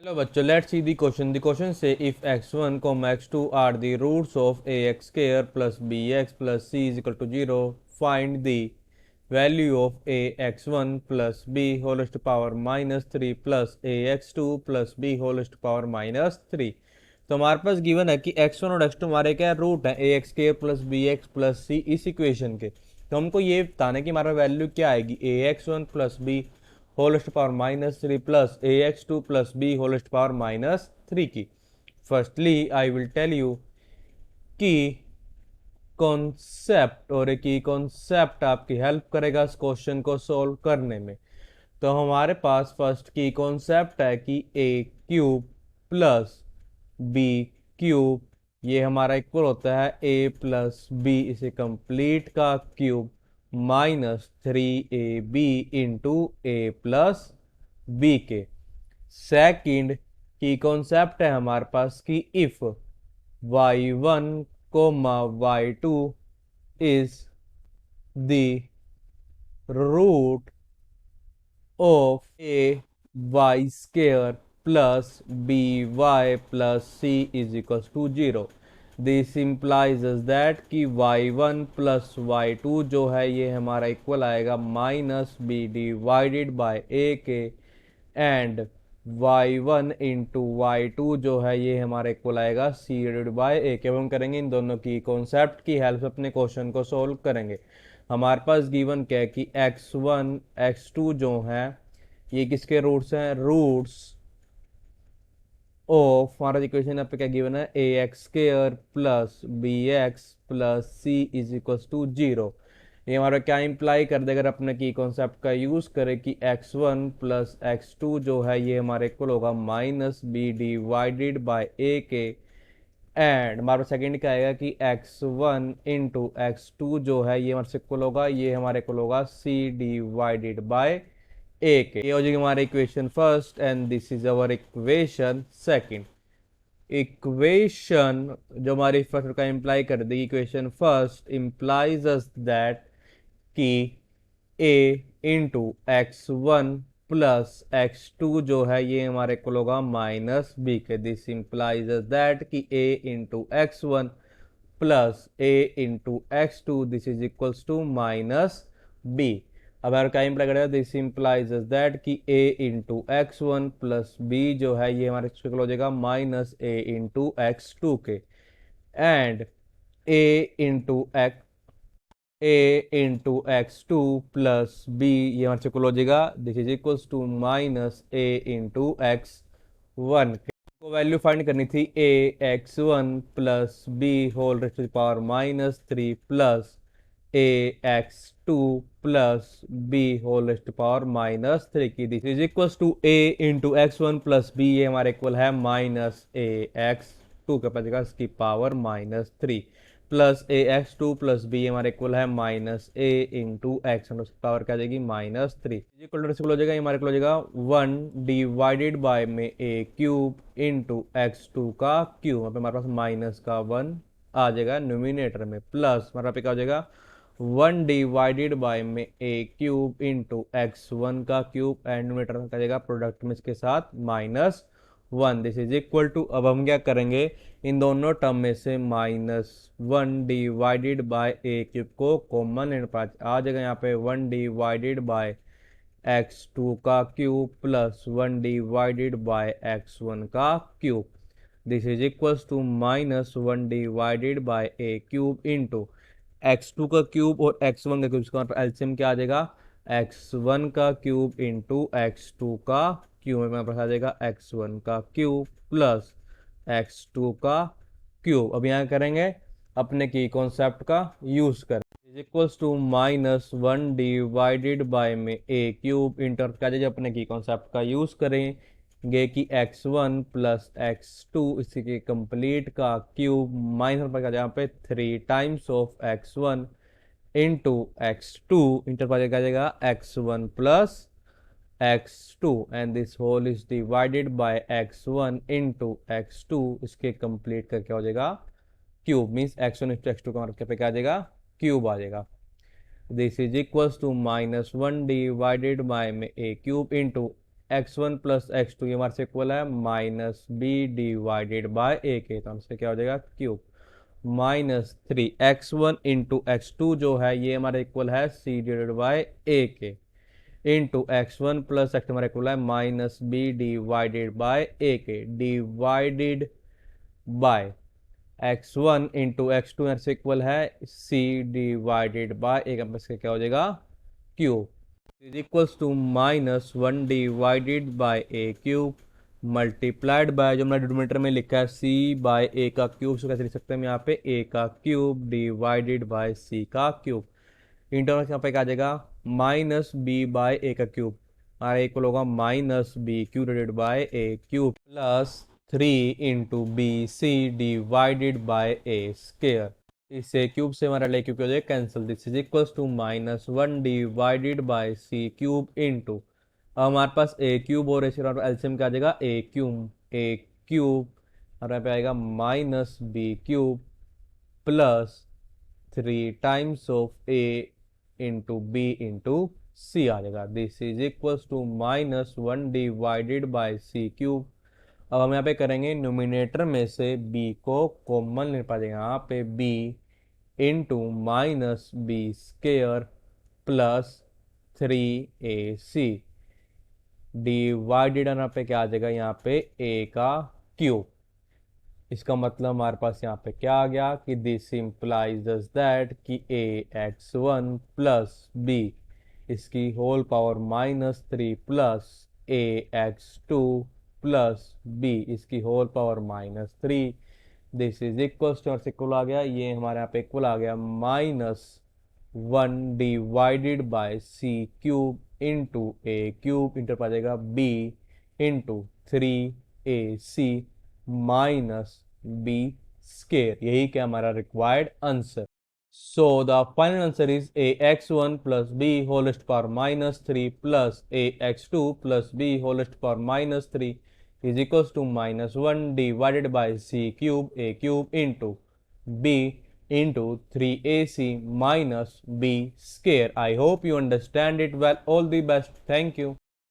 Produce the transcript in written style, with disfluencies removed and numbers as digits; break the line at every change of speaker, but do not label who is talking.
Hello bachcho, let's see the question. The question say if x1 comma x2 are the roots of ax square plus bx plus c is equal to 0, find the value of ax1 plus b whole raised to power minus 3 plus ax2 plus b whole raised to power minus 3. तो हमारे पास given है कि x1 और x2 हमारे क्या root है a x square plus b x plus c इस equation के. तो हमको ये बताना है कि हमारा वैल्यू क्या आएगी a x one plus b whole to power minus three plus a x two plus b whole to power minus three की. Firstly I will tell you कि कॉन्सेप्ट और एक ही कॉन्सेप्ट आपकी हेल्प करेगा इस क्वेश्चन को सोल्व करने में. तो हमारे पास फर्स्ट की कॉन्सेप्ट है कि A cube plus B cube ये हमारा इक्वल होता है ए प्लस बी इसे कंप्लीट का cube minus three A B into A plus B के. सेकंड की कॉन्सेप्ट है हमारे पास कि if y1 comma y2 is the root of a y square plus by plus c is equals to 0. This implies that कि y1 plus y2 जो है ये हमारा इक्वल आएगा माइनस बी डिवाइडेड बाय ए के एंड y1 इंटू y2 जो है ये हमारा इक्वल आएगा सी डिवाइडेड बाय ए के. अब हम करेंगे इन दोनों की कॉन्सेप्ट की हेल्प से अपने क्वेश्चन को सोल्व करेंगे. हमारे पास गिवन क्या है कि x1 x2 जो है ये किसके रूट्स हैं रूट्स ऑफ हमारा इक्वेशन यहाँ पे क्या गिवन है a x square plus b x plus c is equals to 0. ये हमारा क्या इंप्लाई कर देगा अगर अपने की कॉन्सेप्ट का यूज करें कि x1 प्लस x2 जो है ये हमारे इक्वल होगा माइनस बी डिवाइडेड बाय ए के एंड हमारा सेकंड क्या आएगा कि x1 इंटू x2 जो है ये हमारे से इक्वल होगा ये हमारे इक्वल होगा c डिवाइडेड बाय ए के. ये हो जाएगी हमारी equation first and this is our equation second. Equation जो हमारी फर्स्ट का इंप्लाई कर देगी equation first implies us that कि a into x one plus X two जो है ये हमारे इक्वल होगा माइनस बी के. दिस इंप्लाइज अस दैट कि a into x one plus a into x two this is equals to minus B. अब यार क्या इंप्लाई करेगा दिस इंप्लाइज दैट कि a into x one plus b जो है ये हमारे इक्वल हो जाएगा minus a into x two के and a into x x two plus B ये हमारे इक्वल हो जाएगा this is equals to minus a into x one को वैल्यू फाइंड करनी थी a x one plus b whole raised to power minus three plus a x two plus b whole raised to power minus three की. This is equals to A into x one plus B ये हमारे equal है minus ए x two के पास इसकी power minus three plus a x two plus B हमारे equal है minus ए into x उसकी power क्या जाएगी माइनस थ्री इक्वल हो जाएगा हमारे इक्वल हो जाएगा वन डिवाइडेड बाय में ए क्यूब इंटू एक्स टू का क्यूब. यहाँ पे हमारे पास माइनस का वन आ जाएगा न्यूमिनेटर में प्लस हमारा पे क्या हो जाएगा वन डिवाइडेड बाय में ए क्यूब इंटू एक्स वन का क्यूब एंड न्यूमरेटर में जाएगा प्रोडक्ट में इसके साथ minus one. This is equal to अब हम क्या करेंगे इन दोनों टर्म में से minus one divided by a cube को कॉमन लेने पर आ जाएगा यहाँ पे one divided by x two का cube plus one divided by x one का cube. This is equals to minus one divided by a cube into x2 का क्यूब और x1 का क्यूब इसका एलसीएम क्या आ जाएगा x1 का क्यूब इंटू x2 का क्यूब में पास आ जाएगा x1 का क्यूब प्लस x2 का क्यूब. अब यहाँ करेंगे अपने की कॉन्सेप्ट का यूज करें is equals to minus one divided by में ए क्यूब इंटर क्या जाएगा अपने की कॉन्सेप्ट का यूज करेंगे कि x1 प्लस x2 इसी के कंप्लीट का क्यूब माइनस पर यहाँ पे three times of x1 into x2 inter पर क्या जाएगा x1 plus x2 and this whole is divided by x1 into x2 इसके कंप्लीट का क्या हो जाएगा cube means x1 into x2 का मतलब क्या आ जाएगा क्यूब आ जाएगा. This is equals to minus one divided by में ए cube into x1 plus x2 ये हमारे से इक्वल है माइनस बी डिवाइडेड बाय ए के, तो हमसे क्या हो जाएगा cube minus 3 x1 into x2 जो है ये हमारे इक्वल है सी डिवाइडेड बाय ए के इंटू x1 प्लस x हमारे इक्वल है माइनस बी डिवाइडेड बाय ए के divided by x1 into x2 यहाँ से इक्वल है c डिवाइडेड बाय एक बस क्या हो जाएगा cube is equals to minus 1 divided by a cube multiplied by जो हमने डिनोमिनेटर में लिखा है c बाय ए का क्यूब, सो कैसे लिख सकते हैं हम यहाँ पे a का क्यूब डिवाइडेड बाय c का क्यूब इंटरनल यहाँ पे क्या आ जाएगा माइनस बी बाय ए का क्यूब हमारा इक्वल होगा minus b cube divided by a cube plus 3 into b c divided by a square इससे क्यूब से हमारा ले क्यूब हो जाएगा cancel this is equals to minus 1 divided by c cube into अब हमारे पास ए क्यूब और एलसीएम क्या आ जाएगा ए क्यूब और यहाँ पे आएगा minus b cube plus 3 times of a into b into c आ जाएगा this is equals to minus 1 divided by c cube. अब हम यहाँ पे करेंगे न्यूमिनेटर में से b को कॉमन ले पाएंगे यहाँ पे b into minus b square plus 3ac divided यहाँ पे क्या आ जाएगा यहाँ पे a का क्यूब। इसका मतलब हमारे पास यहाँ पे क्या आ गया कि दिस इम्प्लाइज दैट कि ax1 प्लस b इसकी whole power minus 3 plus ax2 plus b इसकी whole power minus 3 this is equal to equal आ गया ये हमारे यहाँ पे इक्वल आ गया minus 1 divided by c cube into a cube into पा जाएगा b into 3ac minus b square यही क्या हमारा required answer. So the final answer is ax1 plus b whole power minus 3 plus ax2 plus b whole power minus 3 is equals to minus 1 divided by c cube a cube into b into 3ac minus b square. I hope you understand it well. All the best. Thank you.